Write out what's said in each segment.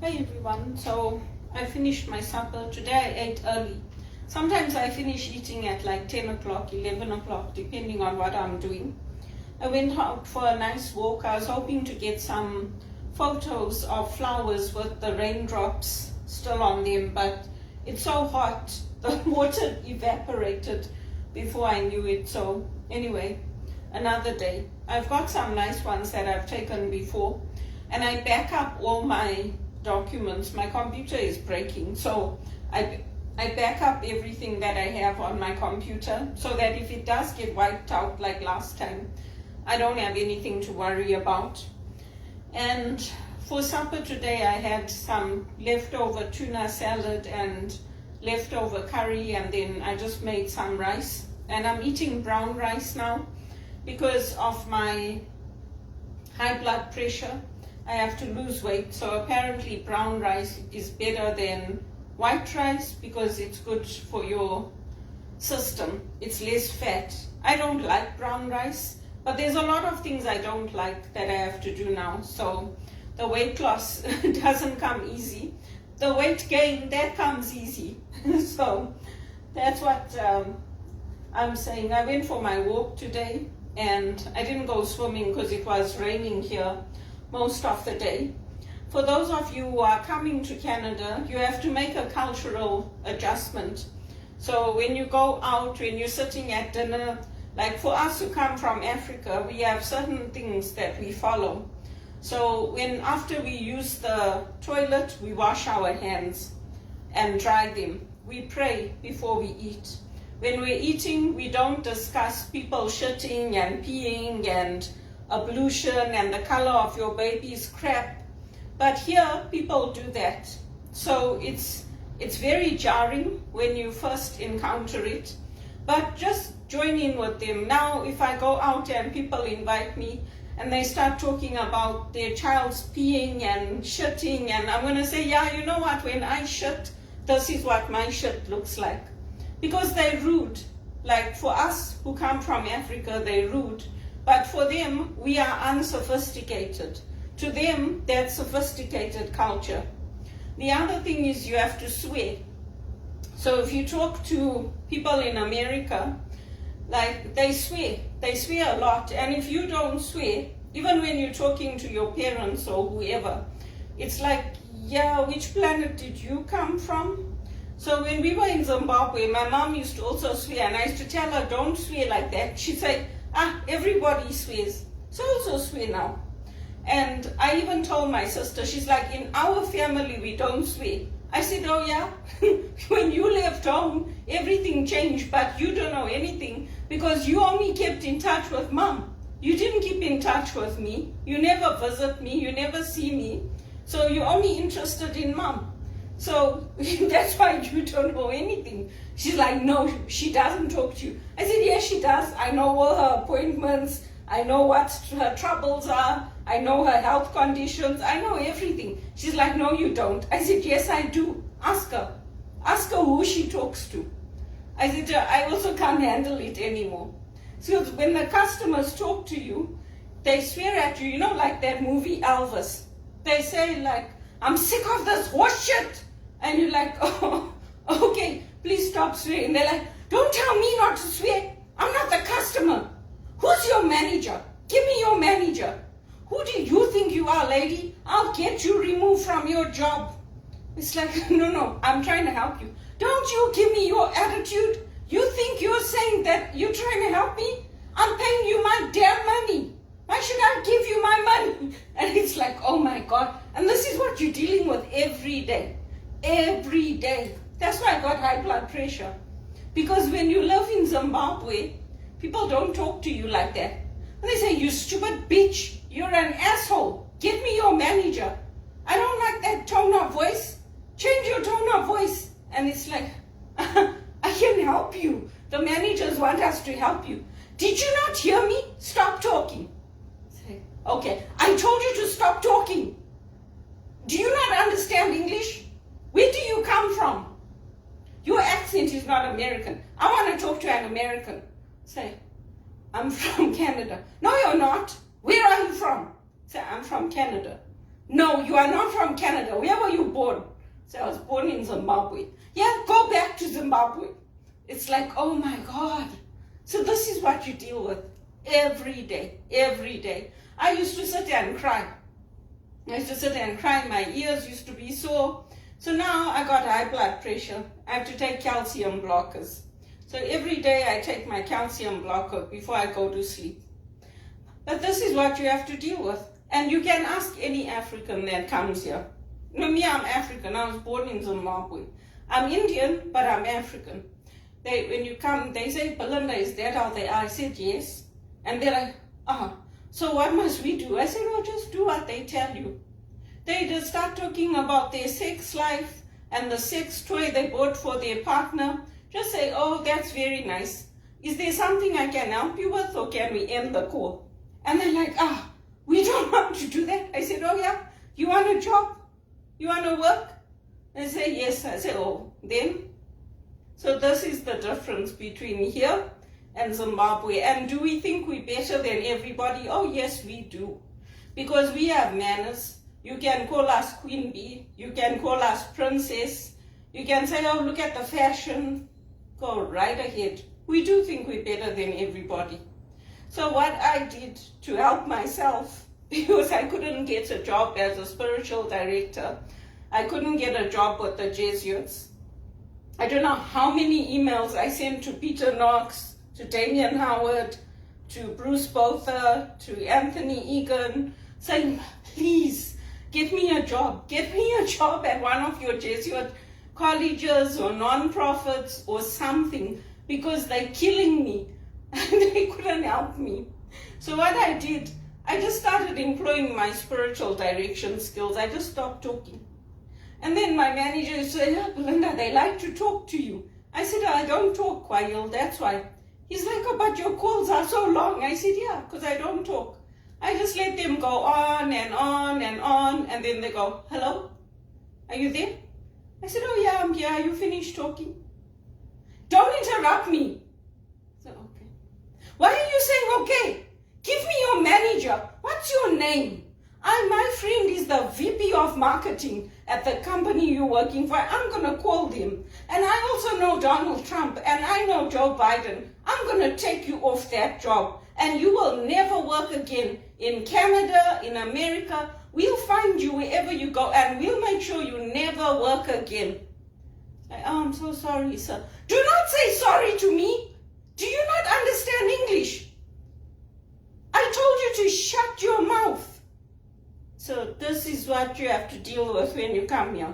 Hey everyone, so I finished my supper. Today I ate early. Sometimes I finish eating at like 10 o'clock, 11 o'clock, depending on what I'm doing. I went out for a nice walk. I was hoping to get some photos of flowers with the raindrops still on them, but it's so hot, the water evaporated before I knew it. So anyway, another day. I've got some nice ones that I've taken before, and I back up all my documents. My computer is breaking, so I back up everything that I have on my computer so that if it does get wiped out like last time, I don't have anything to worry about. And for supper today, I had some leftover tuna salad and leftover curry, and then I just made some rice. And I'm eating brown rice now because of my high blood pressure. I have to lose weight, so apparently brown rice is better than white rice because it's good for your system. It's less fat. I don't like brown rice, but there's a lot of things I don't like that I have to do now. So the weight loss doesn't come easy. The weight gain, that comes easy. So that's what I'm saying. I went for my walk today, and I didn't go swimming because it was raining here most of the day. For those of you who are coming to Canada, you have to make a cultural adjustment. So when you go out, when you're sitting at dinner, like for us who come from Africa, we have certain things that we follow. So after we use the toilet, we wash our hands and dry them. We pray before we eat. When we're eating, we don't discuss people shitting and peeing and ablution and the color of your baby's crap. But here, people do that. So it's very jarring when you first encounter it. But just join in with them. Now, if I go out and people invite me and they start talking about their child's peeing and shitting, and I'm going to say, yeah, you know what, when I shit, this is what my shit looks like. Because they're rude. Like for us who come from Africa, they're rude. But for them, we are unsophisticated. To them, that's sophisticated culture. The other thing is you have to swear. So if you talk to people in America, like they swear a lot. And if you don't swear, even when you're talking to your parents or whoever, it's like, yeah, which planet did you come from? So when we were in Zimbabwe, my mom used to also swear, and I used to tell her, don't swear like that. She'd say, everybody swears, so also swear now. And I even told my sister, she's like, in our family, we don't swear. I said, oh yeah, when you left home, everything changed, but you don't know anything because you only kept in touch with mom. You didn't keep in touch with me. You never visit me. You never see me. So you're only interested in mom. So that's why you don't know anything. She's like, no, she doesn't talk to you. I said, yes, she does. I know all her appointments. I know what her troubles are. I know her health conditions. I know everything. She's like, no, you don't. I said, yes, I do. Ask her. Ask her who she talks to. I said, I also can't handle it anymore. So when the customers talk to you, they swear at you, you know, like that movie Elvis. They say like, I'm sick of this horse shit. And you're like, oh, okay, please stop swearing. They're like, don't tell me not to swear. I'm not the customer. Who's your manager? Give me your manager. Who do you think you are, lady? I'll get you removed from your job. It's like, no, I'm trying to help you. Don't you give me your attitude. You think you're saying that you're trying to help me? I'm paying you my damn money. Why should I give you my money? And it's like, oh my God. And this is what you're dealing with every day. Every day. That's why I got high blood pressure. Because when you live in Zimbabwe, people don't talk to you like that. And they say, you stupid bitch, you're an asshole. Get me your manager. I don't like that tone of voice. Change your tone of voice. And it's like, I can help you. The managers want us to help you. Did you not hear me? Stop talking. Say, okay, I told you to stop talking. Do you not understand English? Where do you come from? Your accent is not American. I want to talk to an American. Say, I'm from Canada. No, you're not. Where are you from? Say, I'm from Canada. No, you are not from Canada. Where were you born? So I was born in Zimbabwe. Yeah, go back to Zimbabwe. It's like, oh my God. So this is what you deal with every day, every day. I used to sit there and cry. My ears used to be sore. So now I got high blood pressure. I have to take calcium blockers. So every day I take my calcium blocker before I go to sleep. But this is what you have to deal with. And you can ask any African that comes here. Me, I'm African. I was born in Zimbabwe. I'm Indian, but I'm African. When you come, they say, Belinda, is that how they are? I said, yes. And they're like, so what must we do? I said, oh, just do what they tell you. They just start talking about their sex life and the sex toy they bought for their partner. Just say, oh, that's very nice. Is there something I can help you with, or can we end the call? And they're like, we don't want to do that. I said, oh yeah, you want a job? You want to work? They say, yes. I say, oh, then. So this is the difference between here and Zimbabwe. And do we think we're better than everybody? Oh yes, we do. Because we have manners. You can call us Queen Bee. You can call us Princess. You can say, oh, look at the fashion. Go right ahead. We do think we're better than everybody. So what I did to help myself, because I couldn't get a job as a spiritual director, I couldn't get a job with the Jesuits. I don't know how many emails I sent to Peter Knox, to Damien Howard, to Bruce Botha, to Anthony Egan, saying, please, get me a job. Get me a job at one of your Jesuit colleges or non-profits or something, because they're killing me. And they couldn't help me. So what I did, I just started employing my spiritual direction skills. I just stopped talking. And then my manager said, oh, Belinda, they like to talk to you. I said, I don't talk, Wael, that's why. He's like, oh, but your calls are so long. I said, yeah, because I don't talk. I just let them go on and on and on. And then they go, hello? Are you there? I said, oh yeah, I'm here. You finished talking? Don't interrupt me. I said, okay. Why are you saying okay? Give me your manager. What's your name? My friend is the VP of marketing at the company you're working for. I'm going to call them. And I also know Donald Trump and I know Joe Biden. I'm going to take you off that job and you will never work again in Canada, in America. We'll find you wherever you go and we'll make sure you never work again. I'm so sorry, sir. Do not say sorry to me. Do you not understand English? I told you to shut your mouth. So this is what you have to deal with when you come here.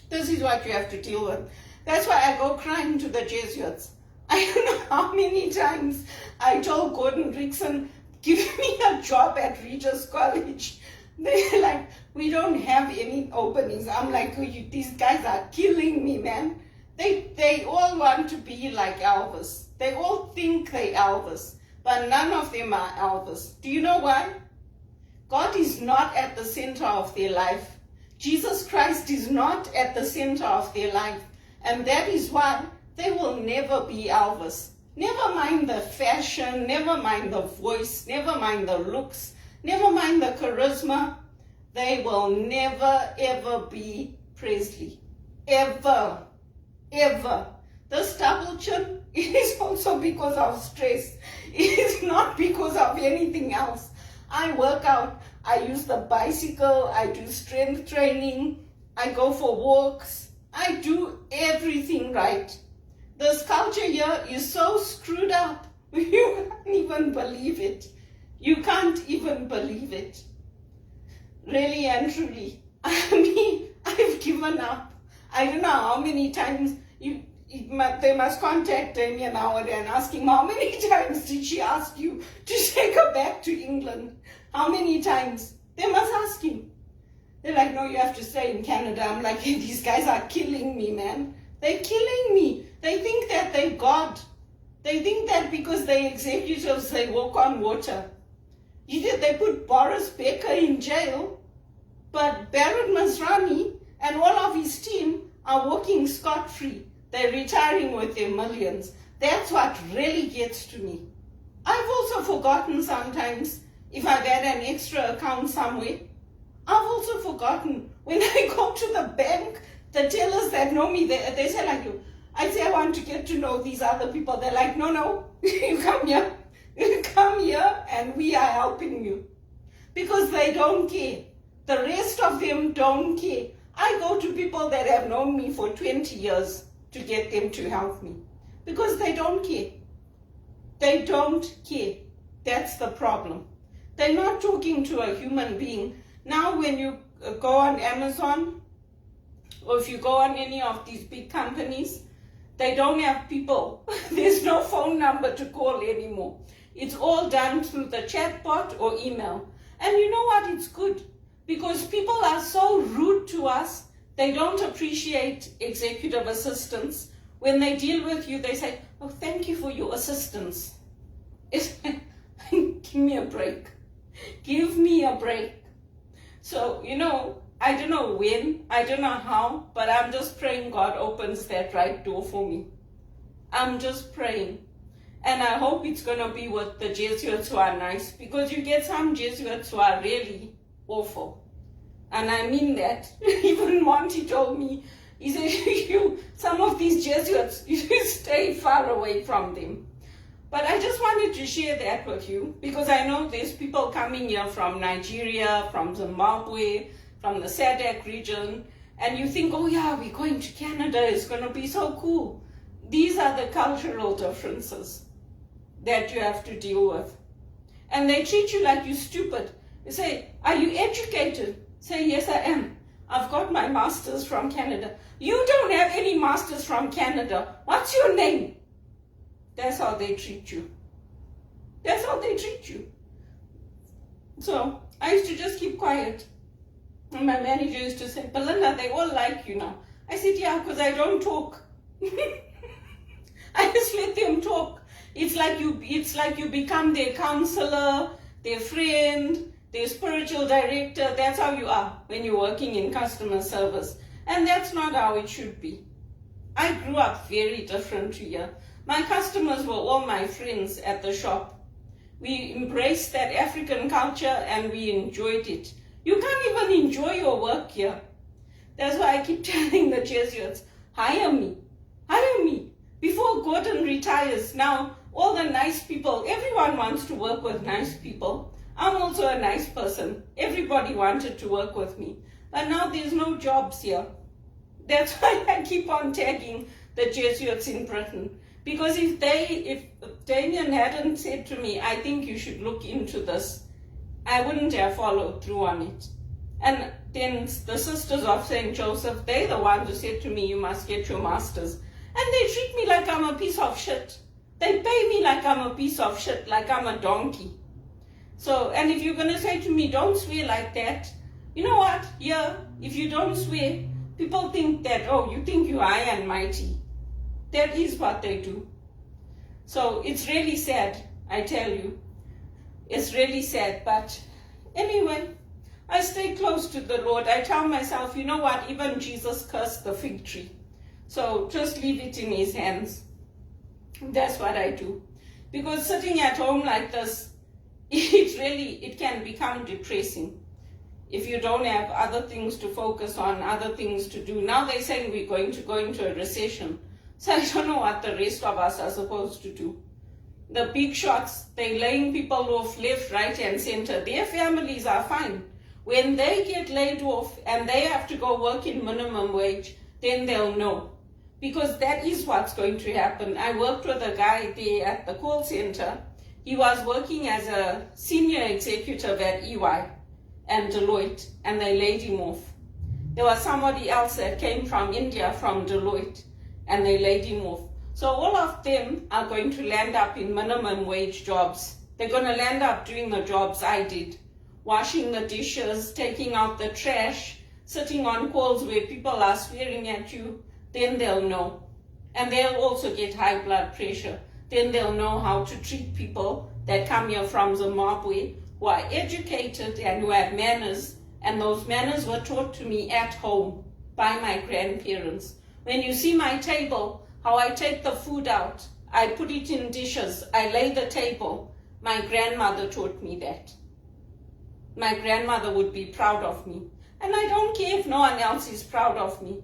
This is what you have to deal with. That's why I go crying to the Jesuits. I don't know how many times I told Gordon Rickson, give me a job at Regis College. They're like, we don't have any openings. I'm like, oh, these guys are killing me, man. They all want to be like Elvis. They all think they're Elvis, but none of them are Elvis. Do you know why? God is not at the center of their life. Jesus Christ is not at the center of their life. And that is why they will never be Elvis. Never mind the fashion, never mind the voice, never mind the looks, never mind the charisma. They will never, ever be Presley. Ever. Ever. This double chin is also because of stress. It is not because of anything else. I work out, I use the bicycle, I do strength training, I go for walks, I do everything right. This culture here is so screwed up, you can't even believe it. You can't even believe it. Really and truly. I mean, I've given up. I don't know how many times they must contact Damien Howard and ask him, how many times did she ask you to take her back to England? How many times? They must ask him. They're like, no, you have to stay in Canada. I'm like, hey, these guys are killing me, man. They're killing me. They think that they're God. They think that because they're executives, they walk on water. They put Boris Becker in jail, but Barrett Masrani and all of his team are walking scot-free. They're retiring with their millions. That's what really gets to me. I've also forgotten sometimes if I've had an extra account somewhere. I've also forgotten. When I go to the bank, the tellers that know me, they say like you. I say I want to get to know these other people. They're like, no, you come here. You come here and we are helping you. Because they don't care. The rest of them don't care. I go to people that have known me for 20 years to get them to help me. Because they don't care. They don't care. That's the problem. They're not talking to a human being. Now when you go on Amazon, or if you go on any of these big companies, they don't have people. There's no phone number to call anymore. It's all done through the chatbot or email. And you know what? It's good. Because people are so rude to us, they don't appreciate executive assistants. When they deal with you, they say, oh, thank you for your assistance. Give me a break. Give me a break. So, I don't know when, I don't know how, but I'm just praying God opens that right door for me. I'm just praying. And I hope it's going to be with the Jesuits who are nice, because you get some Jesuits who are really awful. And I mean that. Even Monty told me, he said, some of these Jesuits, you stay far away from them. But I just wanted to share that with you, because I know there's people coming here from Nigeria, from Zimbabwe, from the SADC region, and you think, oh yeah, we're going to Canada, it's going to be so cool. These are the cultural differences that you have to deal with. And they treat you like you're stupid. They say, are you educated? Say, yes, I am. I've got my master's from Canada. You don't have any masters from Canada. What's your name? That's how they treat you. That's how they treat you. So I used to just keep quiet. And my manager used to say, Belinda, they all like you now. I said, yeah, because I don't talk. I just let them talk. It's like you become their counselor, their friend, their spiritual director. That's how you are when you're working in customer service. And that's not how it should be. I grew up very different here. My customers were all my friends at the shop. We embraced that African culture and we enjoyed it. You can't even enjoy your work here. That's why I keep telling the Jesuits, hire me. Hire me. Before Gordon retires, now all the nice people, everyone wants to work with nice people. I'm also a nice person. Everybody wanted to work with me. But now there's no jobs here. That's why I keep on tagging the Jesuits in Britain. Because if Damien hadn't said to me, I think you should look into this, I wouldn't have followed through on it. And then the Sisters of St. Joseph, they're the ones who said to me, you must get your masters. And they treat me like I'm a piece of shit. They pay me like I'm a piece of shit, like I'm a donkey. So, and if you're going to say to me, don't swear like that, you know what? Yeah, if you don't swear, people think that, oh, you think you're high and mighty. That is what they do. So it's really sad, I tell you. It's really sad. But anyway, I stay close to the Lord. I tell myself, you know what? Even Jesus cursed the fig tree. So just leave it in his hands. That's what I do. Because sitting at home like this, it can become depressing if you don't have other things to focus on, other things to do. Now they're saying we're going to go into a recession. So I don't know what the rest of us are supposed to do. The big shots, they're laying people off left, right, and center. Their families are fine. When they get laid off and they have to go work in minimum wage, then they'll know. Because that is what's going to happen. I worked with a guy there at the call center. He was working as a senior executive at EY and Deloitte, and they laid him off. There was somebody else that came from India, from Deloitte, and they laid him off. So all of them are going to land up in minimum wage jobs. They're going to land up doing the jobs I did. Washing the dishes, taking out the trash, sitting on calls where people are swearing at you. Then they'll know. And they'll also get high blood pressure. Then they'll know how to treat people that come here from Zimbabwe who are educated and who have manners. And those manners were taught to me at home by my grandparents. When you see my table, how I take the food out, I put it in dishes, I lay the table. My grandmother taught me that. My grandmother would be proud of me. And I don't care if no one else is proud of me.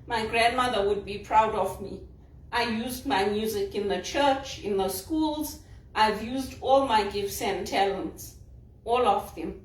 My grandmother would be proud of me. I used my music in the church, in the schools. I've used all my gifts and talents, all of them.